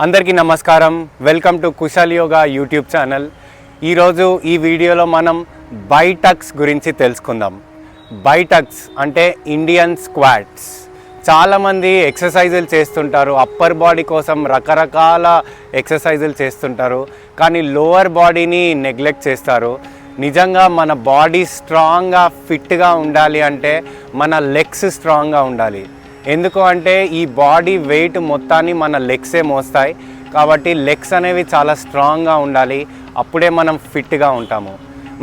అందరికీ నమస్కారం. Welcome to Kushal yoga YouTube channel. ఈరోజు ఈ వీడియోలో మనం బైటక్స్ గురించి తెలుసుకుందాం. బైటక్స్ అంటే ఇండియన్ స్క్వాట్స్. చాలామంది ఎక్సర్సైజులు చేస్తుంటారు, అప్పర్ బాడీ కోసం రకరకాల ఎక్సర్సైజులు చేస్తుంటారు, కానీ లోవర్ బాడీని నెగ్లెక్ట్ చేస్తారు. నిజంగా మన బాడీ స్ట్రాంగ్గా ఫిట్గా ఉండాలి అంటే మన లెగ్స్ స్ట్రాంగ్గా ఉండాలి. ఎందుకు అంటే ఈ బాడీ వెయిట్ మొత్తాన్ని మన లెగ్సే మోస్తాయి. కాబట్టి లెగ్స్ అనేవి చాలా స్ట్రాంగ్గా ఉండాలి, అప్పుడే మనం ఫిట్గా ఉంటాము.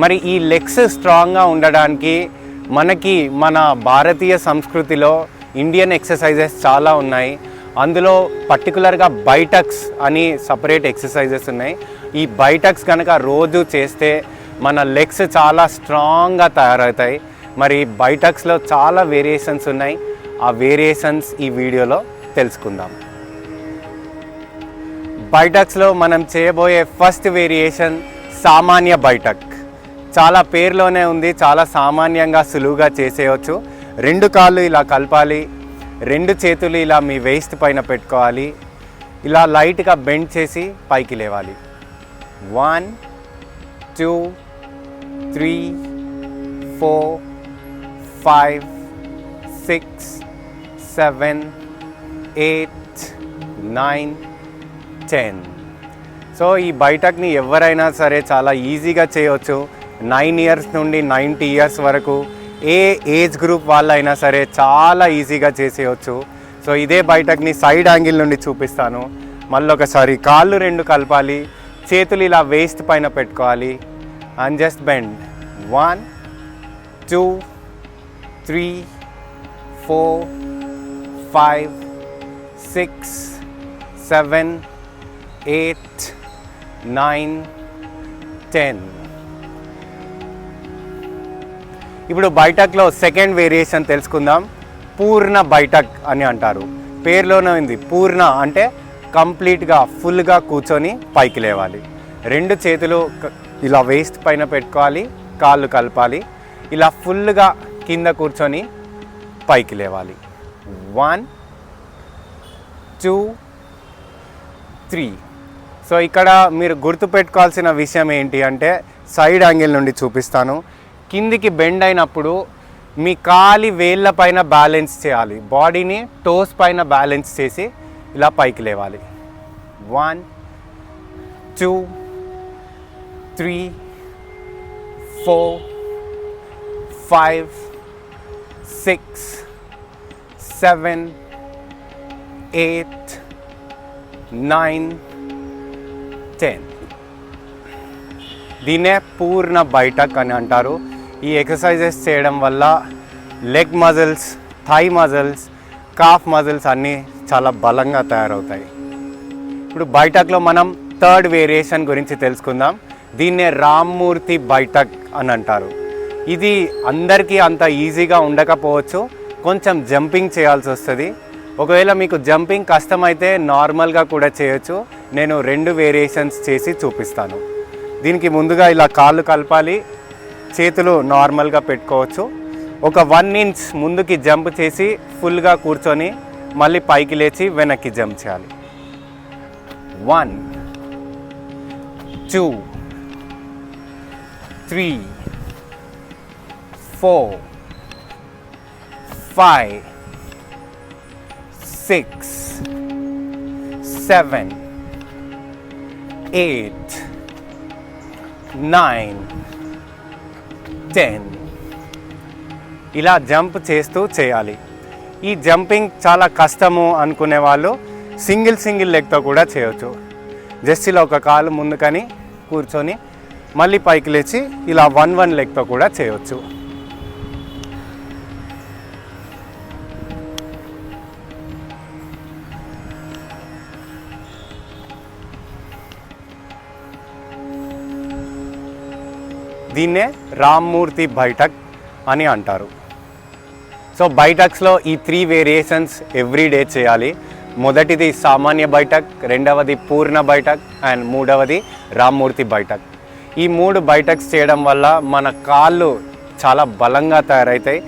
మరి ఈ లెగ్స్ స్ట్రాంగ్గా ఉండడానికి మనకి మన భారతీయ సంస్కృతిలో ఇండియన్ ఎక్సర్సైజెస్ చాలా ఉన్నాయి. అందులో పర్టికులర్గా బైటక్స్ అని సపరేట్ ఎక్సర్సైజెస్ ఉన్నాయి. ఈ బైటక్స్ కనుక రోజు చేస్తే మన లెగ్స్ చాలా స్ట్రాంగ్గా తయారవుతాయి. మరి బైటక్స్లో చాలా వేరియేషన్స్ ఉన్నాయి. ఆ వేరియేషన్స్ ఈ వీడియోలో తెలుసుకుందాం. బైటక్స్లో మనం చేయబోయే ఫస్ట్ వేరియేషన్ సామాన్య బైటక్. చాలా పేరులోనే ఉంది, చాలా సామాన్యంగా సులువుగా చేసేయచ్చు. 2 కాళ్ళు ఇలా కలపాలి, 2 చేతులు ఇలా మీ వేస్ట్ పైన పెట్టుకోవాలి, ఇలా లైట్గా బెండ్ చేసి పైకి లేవాలి. 1 2 3 4 5 6 7 8 9 10. సో ఈ బైటక్ని ఎవరైనా సరే చాలా ఈజీగా చేయవచ్చు. 9 ఇయర్స్ నుండి 90 ఇయర్స్ వరకు ఏ ఏజ్ గ్రూప్ వాళ్ళైనా సరే చాలా ఈజీగా చేసేయచ్చు. సో ఇదే బైటక్ని సైడ్ యాంగిల్ నుండి చూపిస్తాను. మళ్ళీ ఒకసారి కాళ్ళు 2 కలపాలి, చేతులు ఇలా వేస్ట్ పైన పెట్టుకోవాలి అండ్ జస్ట్ బెండ్. 1 2 3 4 5 6 7 8 9 10. ఇప్పుడు బైటక్లో సెకండ్ వేరియేషన్ తెలుసుకుందాం. పూర్ణ బైటక్ అని అంటారు. పేరులోనే ఉంది పూర్ణ అంటే కంప్లీట్గా ఫుల్గా కూర్చొని పైకి లేవాలి. 2 చేతులు ఇలా వేస్ట్ పైన పెట్టుకోవాలి, కాళ్ళు కలపాలి, ఇలా ఫుల్గా కింద కూర్చొని పైకి లేవాలి. 1 2 3. సో ఇక్కడ మీరు గుర్తుపెట్టుకోవాల్సిన విషయం ఏంటి అంటే సైడ్ యాంగిల్ నుండి చూపిస్తాను. కిందికి బెండ్ అయినప్పుడు మీ కాలి వేళ్ళ పైన బ్యాలెన్స్ చేయాలి, బాడీని టోస్ పైన బ్యాలెన్స్ చేసి ఇలా పైకి లేవాలి. 1 2 3 4 5 6 7 8 9 10. దీన్నే పూర్ణ బైటక్ అని అంటారు. ఈ ఎక్సర్సైజెస్ చేయడం వల్ల leg muscles, thigh muscles, calf muscles అన్నీ చాలా బలంగా తయారవుతాయి. ఇప్పుడు బైటక్లో మనం థర్డ్ వేరియేషన్ గురించి తెలుసుకుందాం. దీన్నే రామ్మూర్తి బైటక్ అని అంటారు. ఇది అందరికీ అంత ఈజీగా ఉండకపోవచ్చు, కొంచెం జంపింగ్ చేయాల్సి వస్తుంది. ఒకవేళ మీకు జంపింగ్ కష్టమైతే నార్మల్గా కూడా చేయొచ్చు. నేను 2 వేరియేషన్స్ చేసి చూపిస్తాను. దీనికి ముందుగా ఇలా కాళ్ళు కలపాలి, చేతులు నార్మల్గా పెట్టుకోవచ్చు. ఒక 1 ఇంచ్ ముందుకి జంప్ చేసి ఫుల్గా కూర్చొని మళ్ళీ పైకి లేచి వెనక్కి జంప్ చేయాలి. 1 2 3 4 5 6 7 8 9 10. ఇలా జంప్ చేస్తూ చేయాలి. ఈ జంపింగ్ చాలా కష్టము అనుకునే వాళ్ళు సింగిల్ లెగ్తో కూడా చేయొచ్చు. జస్ట్ ఇలా ఒక కాలు ముందుకని కూర్చొని మళ్ళీ పైకి లేచి ఇలా 1 లెగ్తో కూడా చేయొచ్చు. దీన్నే రామ్మూర్తి బైటక్ అని అంటారు. సో బైటక్స్లో ఈ 3 వేరియేషన్స్ ఎవ్రీడే చేయాలి. మొదటిది సామాన్య బైటక్, రెండవది పూర్ణ బైటక్ అండ్ మూడవది రామ్మూర్తి బైటక్. ఈ 3 బైటక్స్ చేయడం వల్ల మన కాళ్ళు చాలా బలంగా తయారవుతాయి.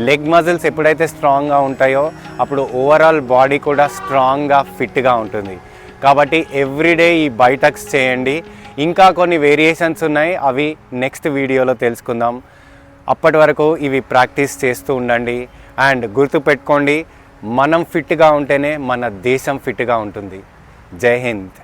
లెగ్ మజిల్స్ ఎప్పుడైతే స్ట్రాంగ్గా ఉంటాయో అప్పుడు ఓవరాల్ బాడీ కూడా స్ట్రాంగ్గా ఫిట్గా ఉంటుంది. కాబట్టి ఎవ్రీడే ఈ బైటక్స్ చేయండి. ఇంకా కొన్ని వేరియేషన్స్ ఉన్నాయి, అవి నెక్స్ట్ వీడియోలో తెలుసుకుందాం. అప్పటి వరకు ఇవి ప్రాక్టీస్ చేస్తూ ఉండండి. అండ్ గుర్తుపెట్టుకోండి, మనం ఫిట్గా ఉంటేనే మన దేశం ఫిట్గా ఉంటుంది. జై హింద్.